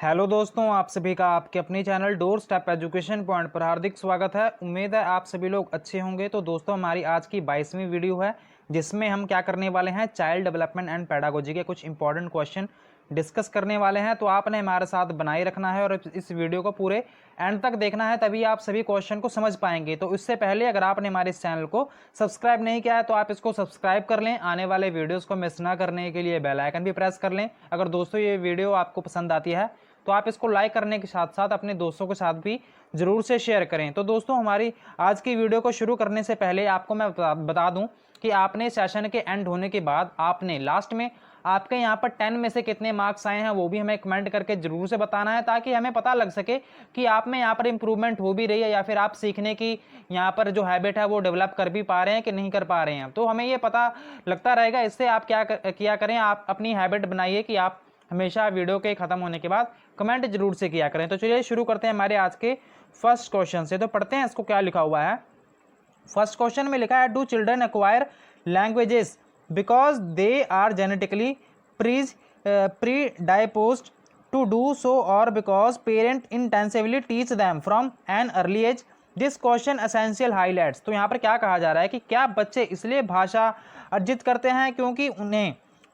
Hello दोस्तों, आप सभी का आपके अपने channel door step education point पर हार्दिक स्वागत है। उम्मीद है आप सभी लोग अच्छे होंगे। तो दोस्तों, हमारी आज की 22वीं वीडियो है जिसमें हम क्या करने वाले हैं, चाइल्ड डेवलपमेंट एंड पेडागोजी के कुछ इंपॉर्टेंट क्वेश्चन डिस्कस करने वाले हैं। तो आपने हमारे साथ बनाए रखना है और इस वीडियो को पूरे एंड तक देखना है, तभी आप सभी क्वेश्चन को समझ पाएंगे। तो इससे पहले अगर आपने हमारे इस चैनल को सब्सक्राइब नहीं किया है तो आप इसको सब्सक्राइब कर लें। आने वाले वीडियोस को मिस ना करने के लिए बेल आइकन भी प्रेस कर लें। अगर दोस्तों ये वीडियो आपको पसंद आती है तो आप इसको लाइक करने के साथ साथ अपने दोस्तों के साथ भी जरूर से शेयर करें। तो दोस्तों, हमारी आज की वीडियो को शुरू करने से पहले आपको मैं बता दूं कि आपने सेशन के एंड होने के बाद आपने लास्ट में आपके यहाँ पर 10 में से कितने मार्क्स आए हैं वो भी हमें कमेंट करके जरूर से बताना है, ताकि हमें पता लग सके कि आप में यहाँ पर इंप्रूवमेंट हो भी रही है या फिर आप सीखने की यहाँ पर जो हैबिट है वो डेवलप कर भी पा रहे हैं कि नहीं कर पा रहे हैं। तो हमें ये पता लगता रहेगा। इससे आप क्या किया करें, आप अपनी हैबिट बनाइए कि आप हमेशा वीडियो के खत्म होने के बाद कमेंट जरूर से किया करें। तो चलिए शुरू करते हैं हमारे आज के फर्स्ट क्वेश्चन से। तो पढ़ते हैं इसको क्या लिखा हुआ है। फर्स्ट क्वेश्चन में लिखा है, do children acquire languages because they are genetically predisposed to do so और because parent intensively teach them from an early age. This question essential highlights. तो यहाँ पर क्या कहा जा रहा है कि क्या बच्चे इसलिए भाषा अर्जित करते हैं क्योंकि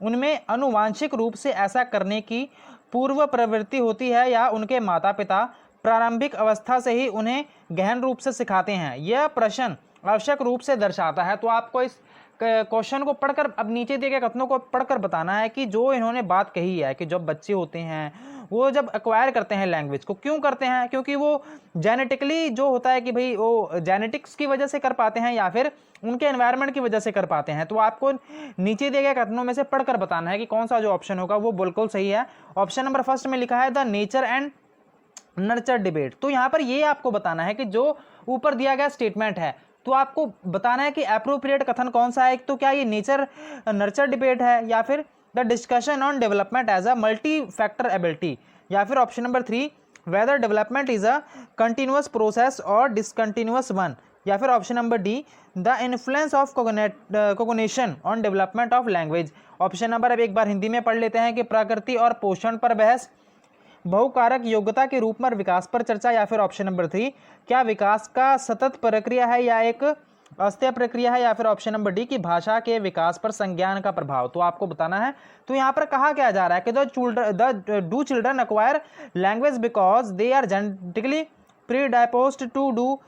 उनमें आनुवांशिक रूप से ऐसा करने की पूर्व प्रवृत्ति होती है, या उनके माता पिता प्रारंभिक अवस्था से ही उन्हें गहन रूप से सिखाते हैं। यह प्रश्न आवश्यक रूप से दर्शाता है। तो आपको इस क्वेश्चन को पढ़कर, अब नीचे दिए गए कथनों को पढ़कर बताना है कि जो इन्होंने बात कही है कि जब बच्चे होते हैं वो जब एक्वायर करते हैं लैंग्वेज को, क्यों करते हैं, क्योंकि वो जेनेटिकली जो होता है कि भाई वो जेनेटिक्स की वजह से कर पाते हैं या फिर उनके एनवायरनमेंट की वजह से कर पाते हैं। तो आपको नीचे दिए गए कथनों में से पढ़कर बताना है कि कौन सा जो ऑप्शन होगा वो बिल्कुल सही है। ऑप्शन नंबर फर्स्ट में लिखा है the nature and nurture debate. तो यहाँ पर ये आपको बताना है कि जो ऊपर दिया गया स्टेटमेंट है तो आपको बताना है कि एप्रोप्रिएट कथन कौन सा है। तो क्या ये नेचर नर्चर डिबेट है, या फिर the discussion on development as a multi factor ability, या फिर option number 3 whether development is a continuous process और डिसकंटिन्यूअस वन, या फिर option number D the influence of cognition on development of language. Option number, अब एक बार हिंदी में पढ़ लेते हैं कि प्रकृति और पोषण पर बहस, बहुकारक योग्यता के रूप में विकास पर चर्चा, या फिर ऑप्शन नंबर 3 क्या विकास का सतत प्रक्रिया है या एक अस्थायी प्रक्रिया है, या फिर ऑप्शन नंबर डी की भाषा के विकास पर संज्ञान का प्रभाव। तो आपको बताना है। तो यहाँ पर कहा क्या जा रहा है कि do children acquire language because they are genetically predisposed to do.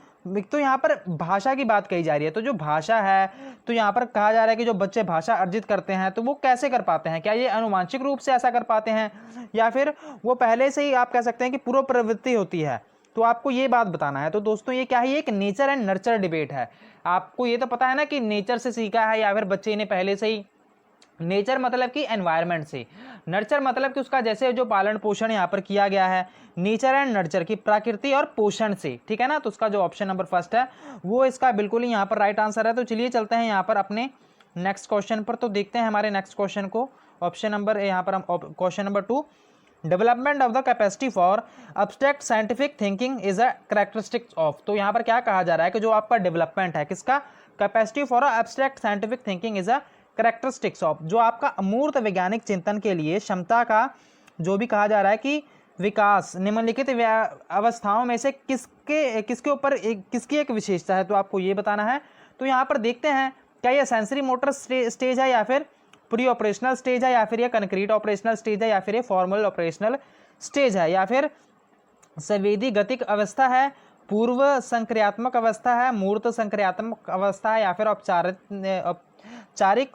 तो यहाँ पर भाषा की बात कही जा रही है। तो जो भाषा है, तो यहाँ पर कहा जा रहा है कि जो बच्चे भाषा अर्जित करते हैं तो वो कैसे कर पाते हैं, क्या ये आनुवांशिक रूप से ऐसा कर पाते हैं या फिर वो पहले से ही आप कह सकते हैं कि पूर्व प्रवृत्ति होती है। तो आपको ये बात बताना है। तो दोस्तों, ये क्या है, एक नेचर एंड नर्चर डिबेट है। आपको ये तो पता है ना कि नेचर से सीखा है या फिर बच्चे ने पहले से ही, नेचर मतलब कि एनवायरनमेंट से, नर्चर मतलब कि उसका जैसे जो पालन पोषण यहाँ पर किया गया है, नेचर एंड नर्चर की प्रकृति और पोषण से, ठीक है ना। तो उसका जो ऑप्शन नंबर फर्स्ट है वो इसका बिल्कुल ही यहाँ पर राइट आंसर है। तो चलिए चलते हैं यहाँ पर अपने नेक्स्ट क्वेश्चन पर। तो देखते हैं हमारे नेक्स्ट क्वेश्चन को। ऑप्शन नंबर यहाँ पर हम question number 2, development of the capacity for abstract scientific thinking is a characteristics of. तो यहाँ पर क्या कहा जा रहा है कि जो आपका डेवलपमेंट है किसका, capacity for abstract scientific thinking is a characteristics of, जो आपका अमूर्त वैज्ञानिक चिंतन के लिए क्षमता का जो भी कहा जा रहा है कि विकास निम्नलिखित अवस्थाओं में से किसके ऊपर किसकी एक विशेषता है। तो आपको ये बताना है। तो यहाँ पर देखते हैं क्या ये सेंसरी मोटर स्टेज है, या फिर प्री ऑपरेशनल स्टेज है, या फिर ये कंक्रीट ऑपरेशनल स्टेज है, या फिर ये फॉर्मल ऑपरेशनल स्टेज है, या फिर संवेदी गतिक अवस्था है, पूर्व संक्रियात्मक अवस्था है, मूर्त संक्रियात्मक अवस्था है, या फिर औपचारिक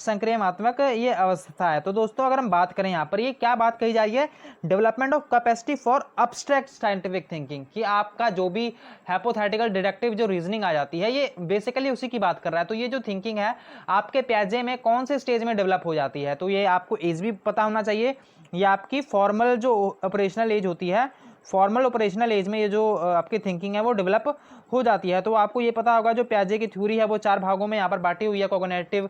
संक्रियात्मक ये अवस्था है। तो दोस्तों, अगर हम बात करें यहाँ पर ये क्या बात कही जा रही है, development of capacity for abstract scientific thinking, कि आपका जो भी हाइपोथेटिकल डिडक्टिव जो रीजनिंग आ जाती है ये बेसिकली उसी की बात कर रहा है। तो ये जो थिंकिंग है आपके प्याजे में कौन से स्टेज में डेवलप हो जाती है, तो ये आपको एज भी पता होना चाहिए। ये आपकी फॉर्मल जो ऑपरेशनल एज होती है, फॉर्मल ऑपरेशनल एज में ये जो आपकी थिंकिंग है वो डेवलप हो जाती है। तो आपको ये पता होगा जो प्याजे की थ्योरी है वो 4 भागों में यहाँ पर बांटी हुई है, कॉग्निटिव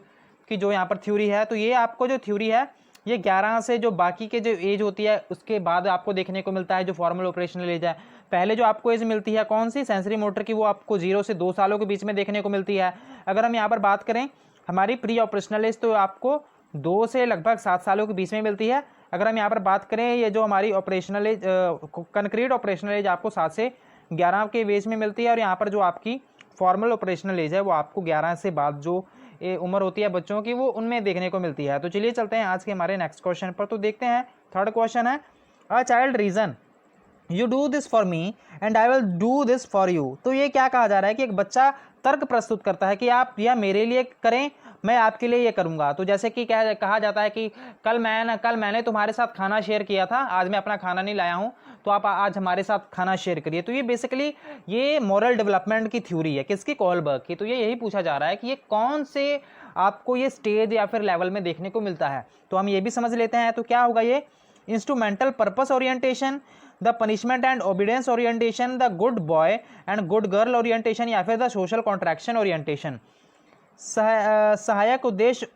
की जो यहाँ पर थ्योरी है। तो ये आपको जो थ्योरी है ये 11 से जो बाकी के जो एज होती है उसके बाद आपको देखने को मिलता है जो फॉर्मल ऑपरेशनल एज है। पहले जो आपको एज मिलती है कौन सी, सेंसरी मोटर की, वो आपको 0 से 2 सालों के बीच में देखने को मिलती है। अगर हम यहाँ पर बात करें हमारी प्री ऑपरेशनल एज, तो आपको 2 से लगभग 7 सालों के बीच में मिलती है। अगर हम यहाँ पर बात करें, ये जो हमारी operational age concrete operational age आपको 7 से 11 के बेस में मिलती है, और यहाँ पर जो आपकी फॉर्मल ऑपरेशनल एज है वो आपको 11 से बाद जो उम्र होती है बच्चों की वो उनमें देखने को मिलती है। तो चलिए चलते हैं आज के हमारे नेक्स्ट क्वेश्चन पर। तो देखते हैं, थर्ड क्वेश्चन है, a child reason you do this for me and I will do this for you. तो ये क्या कहा जा रहा है कि एक बच्चा तर्क प्रस्तुत करता है कि आप यह मेरे लिए करें, मैं आपके लिए ये करूंगा। तो जैसे कि क्या कहा जाता है कि कल मैंने तुम्हारे साथ खाना शेयर किया था, आज मैं अपना खाना नहीं लाया हूं, तो आप आज हमारे साथ खाना शेयर करिए। तो ये बेसिकली ये मॉरल डेवलपमेंट की थ्योरी है, किसकी? कोहलबर्ग की। तो ये यही पूछा जा रहा है कि ये कौन से आपको ये स्टेज या फिर लेवल में देखने को मिलता है। तो हम ये भी समझ लेते हैं। तो क्या होगा ये? Instrumental purpose orientation, the punishment and obedience orientation, the good boy and good girl orientation, या फिर द सोशल कॉन्ट्रैक्शन ओरिएंटेशन। सहायक उद्देश्य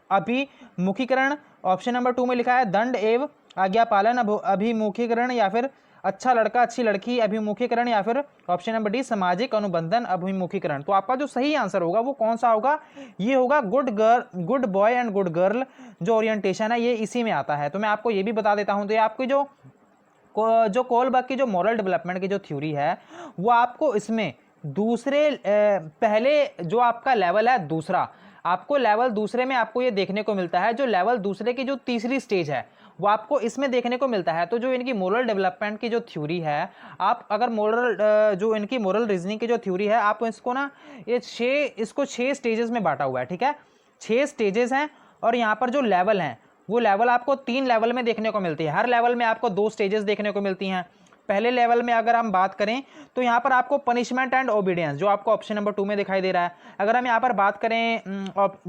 अभिमुखीकरण, ऑप्शन नंबर 2 में लिखा है दंड एवं आज्ञा पालन अभिमुखीकरण, या फिर अच्छा लड़का अच्छी लड़की अभिमुखीकरण, या फिर ऑप्शन नंबर डी सामाजिक अनुबंधन अभिमुखीकरण। तो आपका जो सही आंसर होगा वो कौन सा होगा? ये होगा good boy and good girl जो ओरिएंटेशन है, ये इसी में आता है। तो मैं आपको ये भी बता देता हूं, तो ये आपकी जो कोहलबर्ग की जो मॉरल डेवलपमेंट की जो थ्योरी है वो आपको इसमें दूसरे पहले जो आपका लेवल है दूसरा, आपको लेवल दूसरे में आपको ये देखने को मिलता है। जो लेवल दूसरे की जो तीसरी स्टेज है वो आपको इसमें देखने को मिलता है। तो जो इनकी मोरल डेवलपमेंट की जो थ्योरी है, आप अगर जो इनकी मोरल रीजनिंग की जो थ्योरी है, आप इसको ना इसको 6 स्टेजेस में बांटा हुआ है, ठीक है? 6 स्टेजेस हैं, और यहाँ पर जो लेवल हैं वो लेवल आपको 3 लेवल में देखने को मिलती है। हर लेवल में आपको 2 स्टेजेस देखने को मिलती हैं। पहले लेवल में अगर हम बात करें तो यहाँ पर आपको पनिशमेंट एंड ओबीडियंस जो आपको ऑप्शन नंबर 2 में दिखाई दे रहा है। अगर हम यहाँ पर बात करें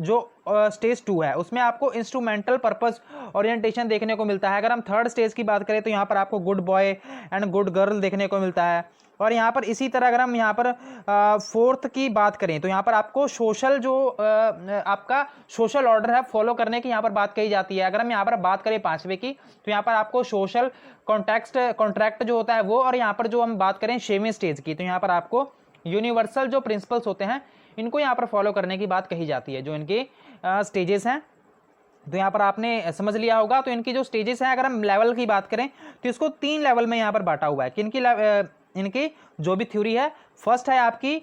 जो स्टेज 2 है उसमें आपको इंस्ट्रूमेंटल पर्पस ओरिएंटेशन देखने को मिलता है। अगर हम थर्ड स्टेज की बात करें तो यहाँ पर आपको good boy and good girl देखने को मिलता है। और यहाँ पर इसी तरह अगर हम यहाँ पर फोर्थ की बात करें तो यहाँ पर आपको सोशल जो आपका सोशल ऑर्डर है फॉलो करने की यहाँ पर बात कही जाती है। अगर हम यहाँ पर बात करें 5वें की तो यहाँ पर आपको सोशल कॉन्ट्रैक्ट जो होता है वो, और यहाँ पर जो हम बात करें 6वें स्टेज की तो यहाँ पर आपको यूनिवर्सल जो प्रिंसिपल्स होते हैं इनको यहाँ पर फॉलो करने की बात कही जाती है, जो इनके स्टेजेस हैं। तो यहाँ पर आपने समझ लिया होगा। तो इनकी जो स्टेजेस हैं, अगर हम लेवल की बात करें तो इसको 3 लेवल में यहाँ पर बांटा हुआ है। कि इनकी जो भी थ्योरी है, फर्स्ट है आपकी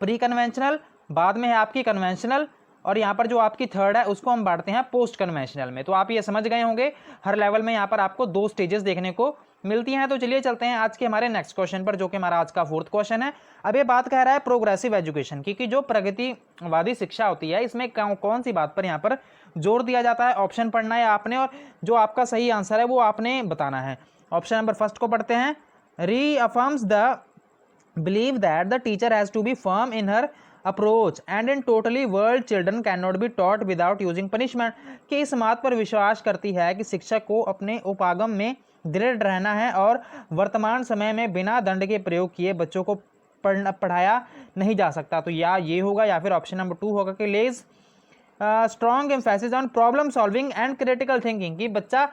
प्री कन्वेंशनल, बाद में है आपकी कन्वेंशनल, और यहाँ पर जो आपकी थर्ड है उसको हम बांटते हैं पोस्ट कन्वेंशनल में। तो आप ये समझ गए होंगे, हर लेवल में यहाँ पर आपको 2 स्टेजेस देखने को मिलती हैं। तो चलिए चलते हैं आज के हमारे नेक्स्ट क्वेश्चन पर, जो कि हमारा आज का 4th क्वेश्चन है। अब ये बात कह रहा है प्रोग्रेसिव एजुकेशन की, कि जो प्रगतिवादी शिक्षा होती है इसमें कौन सी बात पर यहाँ पर जोर दिया जाता है। ऑप्शन पढ़ना है आपने, और जो आपका सही आंसर है वो आपने बताना है। ऑप्शन नंबर फर्स्ट को पढ़ते हैं, reaffirms the belief that the teacher has to be firm in her approach and in totally world children cannot be taught without using punishment। कि इस बात पर विश्वास करती है कि शिक्षक को अपने उपागम में दृढ़ रहना है और वर्तमान समय में बिना दंड के प्रयोग किए बच्चों को पढ़ाया नहीं जा सकता। तो या ये होगा, या फिर ऑप्शन नंबर 2 होगा कि lays strong emphasis on problem solving and critical thinking, कि बच्चा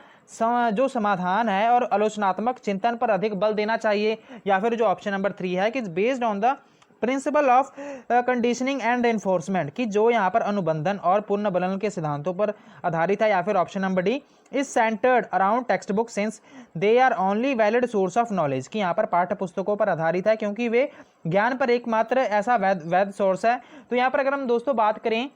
जो समाधान है और आलोचनात्मक चिंतन पर अधिक बल देना चाहिए। या फिर जो ऑप्शन नंबर 3 है कि based on the principle of conditioning and enforcement, कि जो यहाँ पर अनुबंधन और पुनर्बलन के सिद्धांतों पर आधारित है। या फिर option number D is centred around text book since they are only valid source of knowledge, कि यहाँ पर पाठ्य पुस्तकों पर आधारित है क्योंकि वे ज्ञान पर एकमात्र ऐसा वैध सोर्स है। तो यहाँ पर अगर हम दोस्तों बात करें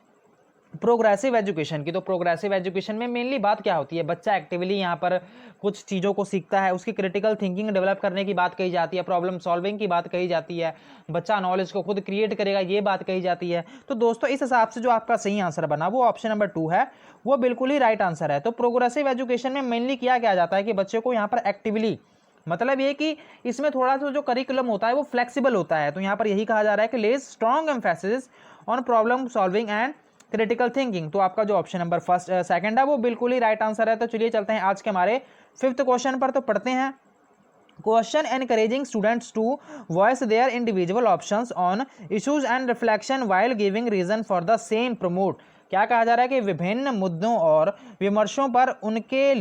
प्रोग्रेसिव एजुकेशन की, तो प्रोग्रेसिव एजुकेशन में मेनली बात क्या होती है, बच्चा एक्टिवली यहाँ पर कुछ चीज़ों को सीखता है, उसकी क्रिटिकल थिंकिंग डेवलप करने की बात कही जाती है, प्रॉब्लम सॉल्विंग की बात कही जाती है, बच्चा नॉलेज को खुद क्रिएट करेगा ये बात कही जाती है। तो दोस्तों इस हिसाब से जो आपका सही आंसर बना वो ऑप्शन नंबर 2 है, वो बिल्कुल ही राइट आंसर है। तो प्रोग्रेसिव एजुकेशन में मेनली क्या किया जाता है कि बच्चे को यहाँ पर एक्टिवली, मतलब ये कि इसमें थोड़ा सा जो करिकुलम होता है वो फ्लेक्सिबल होता है। तो यहाँ पर यही कहा जा रहा है कि lays strong emphasis on problem solving and critical thinking. तो आपका जो ऑप्शन नंबर सेकंड है वो बिल्कुल ही राइट आंसर है। तो चलिए चलते हैं आज के हमारे 5th क्वेश्चन पर। तो पढ़ते हैं, question encouraging students to voice their individual options on issues and reflection while giving reason for the same promote. क्या कहा जा रहा है कि विभिन्न मुद्दों और विमर्शों पर उनके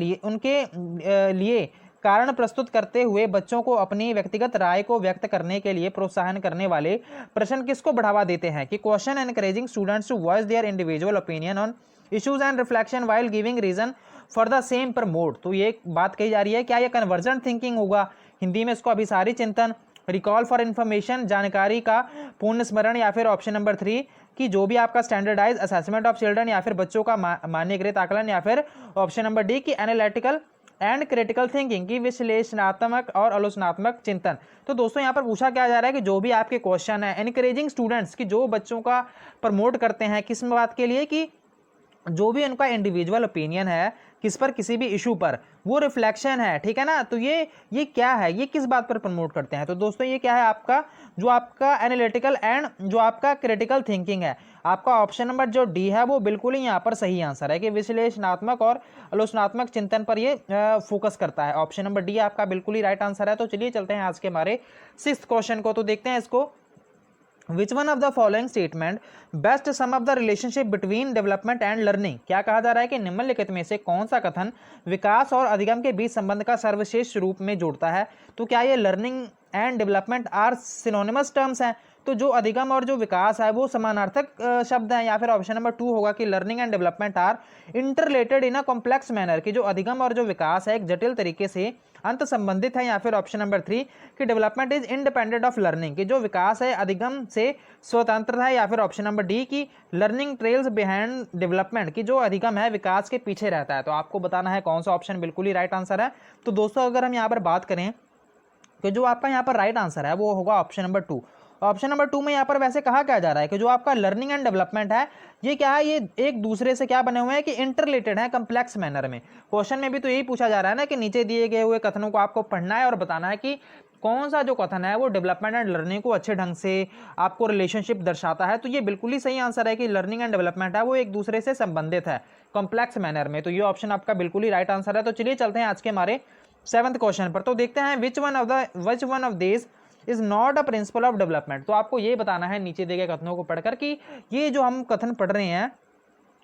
लिए कारण प्रस्तुत करते हुए बच्चों को अपनी व्यक्तिगत राय को व्यक्त करने के लिए प्रोत्साहन करने वाले प्रश्न किसको बढ़ावा देते हैं। कि question encouraging students to voice their individual opinion on issues and reflection while giving reason for the same promote. तो ये बात कही जा रही है, क्या ये कन्वर्जेंट थिंकिंग होगा, हिंदी में इसको अभिसारी चिंतन, रिकॉल फॉर इन्फॉर्मेशन, जानकारी का पूर्ण स्मरण, या फिर ऑप्शन नंबर 3 कि जो भी आपका स्टैंडर्डाइज असेसमेंट ऑफ चिल्ड्रन, या फिर बच्चों का मान्यकृत आकलन, या फिर ऑप्शन नंबर डी की एनालिटिकल एंड क्रिटिकल थिंकिंग की विश्लेषणात्मक और आलोचनात्मक चिंतन। तो दोस्तों यहाँ पर पूछा क्या जा रहा है कि जो भी आपके क्वेश्चन है, एनकरेजिंग स्टूडेंट्स कि जो बच्चों का प्रमोट करते हैं किस बात के लिए, कि जो भी उनका इंडिविजुअल ओपिनियन है किस पर, किसी भी इशू पर, वो रिफ्लेक्शन है, ठीक है ना। तो ये क्या है, ये किस बात पर प्रमोट करते हैं। तो दोस्तों ये क्या है आपका, जो आपका एनालिटिकल एंड जो आपका क्रिटिकल थिंकिंग है, आपका ऑप्शन नंबर जो डी है वो बिल्कुल ही यहाँ पर सही आंसर है कि विश्लेषणात्मक और आलोचनात्मक चिंतन पर ये फोकस करता है। ऑप्शन नंबर डी आपका बिल्कुल ही राइट आंसर है। तो चलिए चलते हैं आज के हमारे 6th क्वेश्चन को। तो देखते हैं इसको, Which one of the following statement best sum up the relationship between development and learning। क्या कहा जा रहा है कि निम्नलिखित में से कौन सा कथन विकास और अधिगम के बीच संबंध का सर्वश्रेष्ठ रूप में जोड़ता है। तो क्या ये learning and development are synonymous terms हैं, तो जो अधिगम और जो विकास है वो समानार्थक शब्द हैं, या फिर ऑप्शन नंबर 2 होगा कि learning and development are interrelated in a complex manner, कि जो अधिगम और जो विकास है एक जटिल तरीके से अंत संबंधित है, या फिर ऑप्शन नंबर 3 कि development is independent of learning, कि जो विकास है अधिगम से स्वतंत्र है, या फिर ऑप्शन नंबर डी की लर्निंग ट्रेल्स बिहाइंड डेवलपमेंट, कि जो अधिगम है विकास के पीछे रहता है। तो आपको बताना है कौन सा ऑप्शन बिल्कुल ही राइट आंसर है। तो दोस्तों अगर हम यहाँ पर बात करें कि जो आपका यहाँ पर राइट आंसर है वो होगा ऑप्शन नंबर 2। ऑप्शन नंबर 2 में यहाँ पर वैसे कहा क्या जा रहा है कि जो आपका लर्निंग एंड डेवलपमेंट है ये क्या है, ये एक दूसरे से क्या बने हुए हैं कि इंटररिलेटेड है कम्प्लेक्स मैनर में। क्वेश्चन में भी तो यही पूछा जा रहा है ना कि नीचे दिए गए हुए कथनों को आपको पढ़ना है और बताना है कि कौन सा जो कथन है वो डेवलपमेंट एंड लर्निंग को अच्छे ढंग से आपको रिलेशनशिप दर्शाता है। तो ये बिल्कुल ही सही आंसर है कि लर्निंग एंड डेवलपमेंट है वो एक दूसरे से संबंधित है कॉम्प्लेक्स मैनर में। तो ये ऑप्शन आपका बिल्कुल ही राइट आंसर है। तो चलिए चलते हैं आज के हमारे 7th क्वेश्चन पर। तो देखते हैं विच one of this is not a principle of development. तो आपको ये बताना है नीचे दिए गए कथनों को पढ़कर कि ये जो हम कथन पढ़ रहे हैं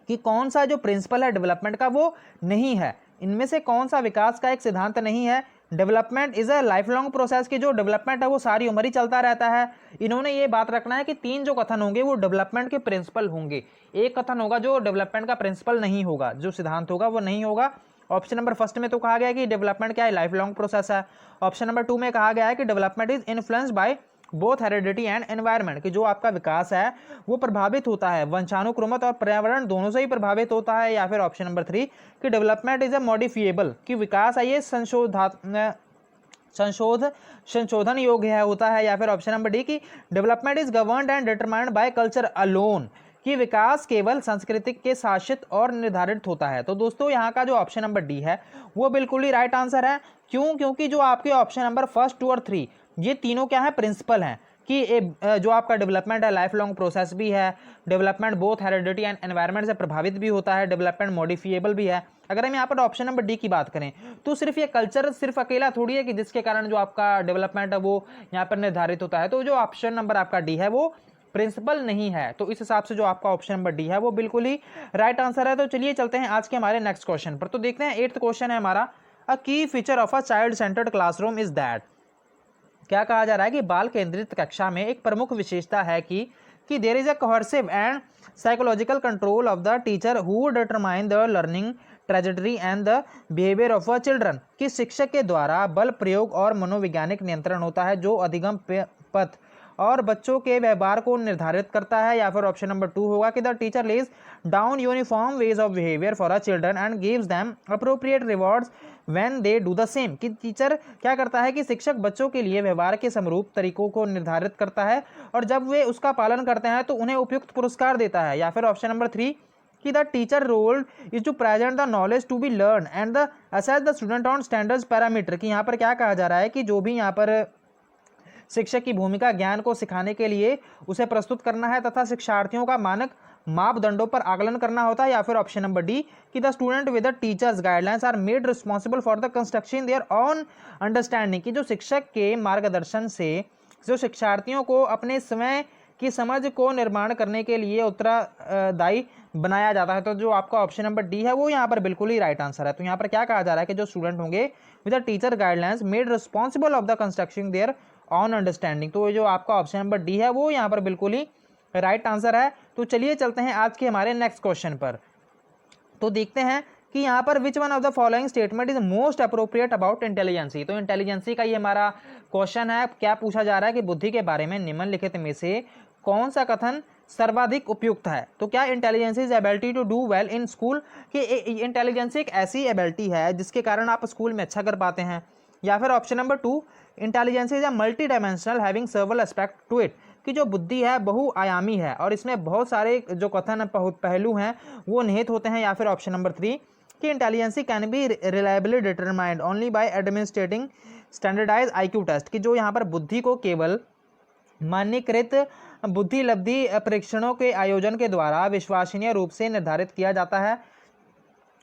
कि कौन सा जो प्रिंसिपल है डेवलपमेंट का वो नहीं है, इनमें से कौन सा विकास का एक सिद्धांत नहीं है। Development is a life long process, की जो डेवलपमेंट है वो सारी उम्र ही चलता रहता है। इन्होंने ये बात रखना है कि 3 जो कथन होंगे वो डेवलपमेंट के प्रिंसिपल होंगे, एक कथन होगा जो डेवलपमेंट का प्रिंसिपल नहीं होगा, जो सिद्धांत होगा वो नहीं होगा। ऑप्शन नंबर फर्स्ट में तो कहा गया है कि डेवलपमेंट क्या है, लाइफ लॉन्ग प्रोसेस है। ऑप्शन नंबर 2 में कहा गया है कि development is influenced by both heredity and environment, कि जो आपका विकास है वो प्रभावित होता है वंशानुक्रमत और पर्यावरण दोनों से ही प्रभावित होता है। या फिर ऑप्शन नंबर 3 कि डेवलपमेंट इज अ मॉडिफिएबल, कि विकास है ये संशोधन योग्य होता है। या फिर ऑप्शन नंबर डी की development is governed and determined by culture alone, कि विकास केवल संस्कृति के शासित और निर्धारित होता है। तो दोस्तों यहाँ का जो ऑप्शन नंबर डी है वो बिल्कुल ही राइट आंसर है। क्यों? क्योंकि जो आपके ऑप्शन नंबर 1, 2 और 3 ये तीनों क्या है, प्रिंसिपल हैं, कि जो आपका डेवलपमेंट है लाइफ लॉन्ग प्रोसेस भी है, development both heredity and environment से प्रभावित भी होता है, डेवलपमेंट मॉडिफिएबल भी है। अगर हम यहाँ पर ऑप्शन नंबर डी की बात करें तो सिर्फ ये कल्चर सिर्फ अकेला थोड़ी है कि जिसके कारण जो आपका डेवलपमेंट है वो यहाँ पर निर्धारित होता है। तो जो ऑप्शन नंबर आपका डी है वो प्रिंसिपल नहीं है। तो इस हिसाब से जो आपका ऑप्शन नंबर डी है वो बिल्कुल ही राइट आंसर है। तो चलिए चलते हैं आज के हमारे नेक्स्ट क्वेश्चन पर। तो देखते हैं 8th क्वेश्चन है हमारा, अ की feature of a child centred classroom is that. क्या कहा जा रहा है कि बाल केंद्रित कक्षा में एक प्रमुख विशेषता है कि there is a coercive and psychological control of the teacher who determine the learning trajectory and the behaviour of a children, कि शिक्षक के द्वारा बल प्रयोग और मनोवैज्ञानिक नियंत्रण होता है जो अधिगम पथ और बच्चों के व्यवहार को निर्धारित करता है। या फिर ऑप्शन नंबर 2 होगा कि the teacher lays down uniform ways of behaviour for a children and gives them appropriate rewards when they do the same, कि टीचर क्या करता है कि शिक्षक बच्चों के लिए व्यवहार के समरूप तरीकों को निर्धारित करता है और जब वे उसका पालन करते हैं तो उन्हें उपयुक्त पुरस्कार देता है। या फिर ऑप्शन नंबर 3 कि the teacher role is to present the knowledge to be learn and the assess the student on standards parameter, कि यहाँ पर क्या कहा जा रहा है कि जो भी यहाँ पर शिक्षक की भूमिका ज्ञान को सिखाने के लिए उसे प्रस्तुत करना है तथा शिक्षार्थियों का मानक मापदंडों पर आकलन करना होता है। या फिर ऑप्शन नंबर डी कि the student with the teachers guidelines are made responsible for the construction their on understanding, कि जो शिक्षक के मार्गदर्शन से जो शिक्षार्थियों को अपने स्वयं की समझ को निर्माण करने के लिए उत्तरदायी बनाया जाता है। तो जो आपका ऑप्शन नंबर डी है वो यहाँ पर बिल्कुल ही राइट आंसर है। तो यहाँ पर क्या कहा जा रहा है कि जो स्टूडेंट होंगे with the teacher guidelines made responsible of the construction their on understanding, तो जो आपका ऑप्शन नंबर डी है वो यहाँ पर बिल्कुल ही राइट आंसर है। तो चलिए चलते हैं आज के हमारे नेक्स्ट क्वेश्चन पर। तो देखते हैं कि यहाँ पर which one of the following statement is most appropriate about intelligency. तो इंटेलिजेंसी का ये हमारा क्वेश्चन है। क्या पूछा जा रहा है कि बुद्धि के बारे में निम्नलिखित में से कौन सा कथन सर्वाधिक उपयुक्त है। तो क्या intelligency is ability to do well in school, कि इंटेलिजेंसी एक ऐसी एबिलिटी है जिसके कारण आप स्कूल में अच्छा कर पाते हैं। या फिर option number 2, intelligency is a multi dimensional having several aspect to it, कि जो बुद्धि है बहुआयामी है और इसमें बहुत सारे जो कथन पहलू हैं वो निहित होते हैं। या फिर ऑप्शन नंबर 3, कि intelligency can be reliably determined only by administrating standardise IQ test, कि जो यहाँ पर बुद्धि को केवल मान्यकृत बुद्धि लब्धि परीक्षणों के आयोजन के द्वारा विश्वसनीय रूप से निर्धारित किया जाता है।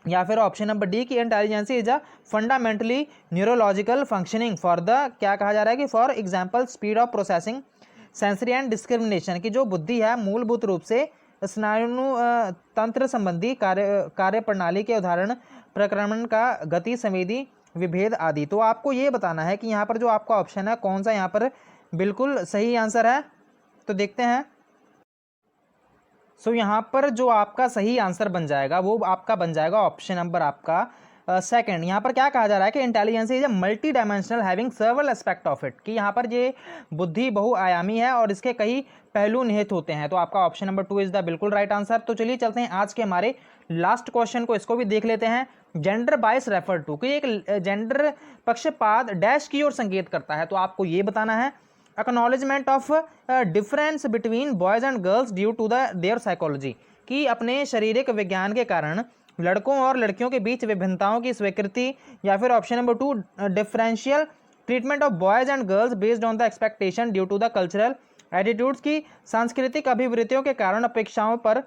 या फिर ऑप्शन नंबर डी, की intelligency is a fundamentally neurological functioning for the, क्या कहा जा रहा है कि for example speed of processing sensory and discrimination, की जो बुद्धि है मूलभूत रूप से स्नायु तंत्र संबंधी कार्य प्रणाली के उदाहरण प्रक्रमण का गति संवेदी विभेद आदि। तो आपको ये बताना है कि यहाँ पर जो आपका ऑप्शन है कौन सा यहाँ पर बिल्कुल सही आंसर है। तो देखते हैं। सो यहाँ पर जो आपका सही आंसर बन जाएगा वो आपका बन जाएगा ऑप्शन नंबर आपका सेकंड। यहाँ पर क्या कहा जा रहा है कि intelligence is a multi dimensional having several aspect of it, कि यहाँ पर ये बुद्धि बहुआयामी है और इसके कई पहलू निहित होते हैं। तो आपका ऑप्शन नंबर 2 इज द बिल्कुल राइट आंसर। तो चलिए चलते हैं आज के हमारे लास्ट क्वेश्चन को, इसको भी देख लेते हैं। जेंडर बायस रेफर टू, कि एक जेंडर पक्षपात डैश की ओर संकेत करता है। तो आपको ये बताना है acknowledgement of difference between boys and girls due to their psychology, कि अपने शारीरिक विज्ञान के कारण लड़कों और लड़कियों के बीच विभिन्नताओं की स्वीकृति। या फिर option number 2, differential treatment of boys and girls based on the expectation due to the cultural attitudes, की सांस्कृतिक अभिवृत्तियों के कारण अपेक्षाओं पर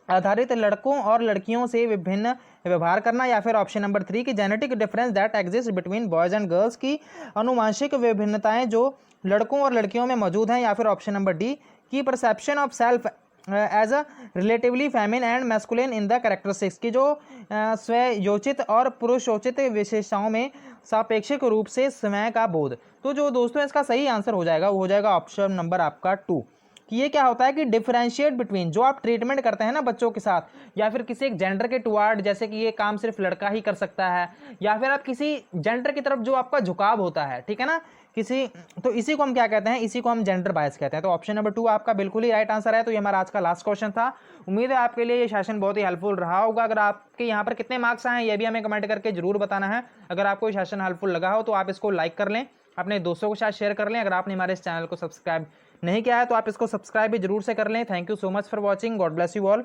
आधारित लड़कों और लड़कियों से विभिन्न व्यवहार करना। या फिर ऑप्शन नंबर 3, की genetic difference that exist between boys and girls, की अनुवांशिक विभिन्नताएं जो लड़कों और लड़कियों में मौजूद हैं। या फिर ऑप्शन नंबर डी, की perception of self as a relatively feminine and masculine in the characteristics, की जो स्वयोचित और पुरुषोचित विशेषताओं में सापेक्षिक रूप से स्वयं का बोध। तो जो दोस्तों इसका सही आंसर हो जाएगा वो हो जाएगा ऑप्शन नंबर आपका 2, कि ये क्या होता है कि डिफरेंशिएट बिटवीन, जो आप ट्रीटमेंट करते हैं ना बच्चों के साथ या फिर किसी एक जेंडर के टुवार्ड, जैसे कि ये काम सिर्फ लड़का ही कर सकता है, या फिर आप किसी जेंडर की तरफ जो आपका झुकाव होता है, ठीक है ना, किसी, तो इसी को हम क्या कहते हैं, इसी को हम जेंडर बायस कहते हैं। तो ऑप्शन नंबर 2 आपका बिल्कुल ही राइट आंसर है। तो ये हमारा आज का लास्ट क्वेश्चन था। उम्मीद है आपके लिए ये सेशन बहुत ही हेल्पफुल रहा होगा। अगर आपके यहाँ पर कितने मार्क्स आए ये भी हमें कमेंट करके जरूर बताना है। अगर आपको ये सेशन हेल्पफुल लगा हो तो आप इसको लाइक कर लें, अपने दोस्तों के साथ शेयर कर लें। अगर आपने हमारे इस चैनल को सब्सक्राइब नहीं किया है तो आप इसको सब्सक्राइब भी जरूर से कर लें। Thank you so much for watching. God bless you all.